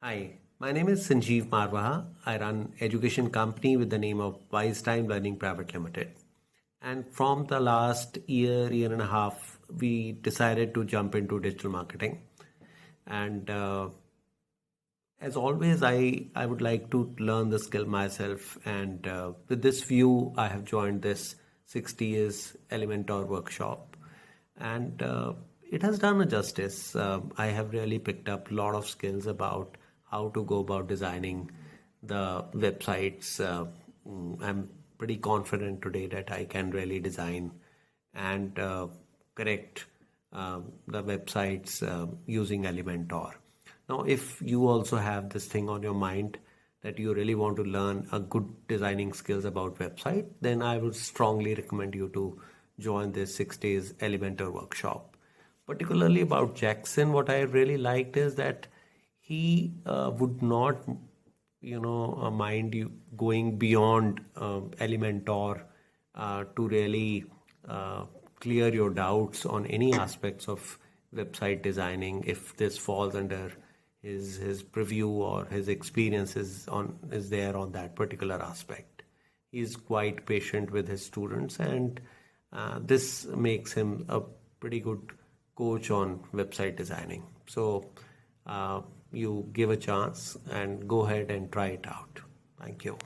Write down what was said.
Hi, my name is Sanjiv Marwaha. I run education company with the name of Wise Time Learning Private Limited. And from the last year and a half, we decided to jump into digital marketing. And as always, I would like to learn the skill myself. And with this view, I have joined this 60 years Elementor Workshop. And it has done a justice. I have really picked up a lot of skills about how to go about designing the websites. I'm pretty confident today that I can really design and correct the websites using Elementor. Now, if you also have this thing on your mind that you really want to learn a good designing skills about website, then I would strongly recommend you to join this 6 days Elementor workshop. Particularly about Jackson, what I really liked is that he would not, mind you going beyond Elementor to really clear your doubts on any aspects of website designing. If this falls under his preview or his experiences is there on that particular aspect. He's quite patient with his students, and this makes him a pretty good coach on website designing. So you give a chance and go ahead and try it out. Thank you.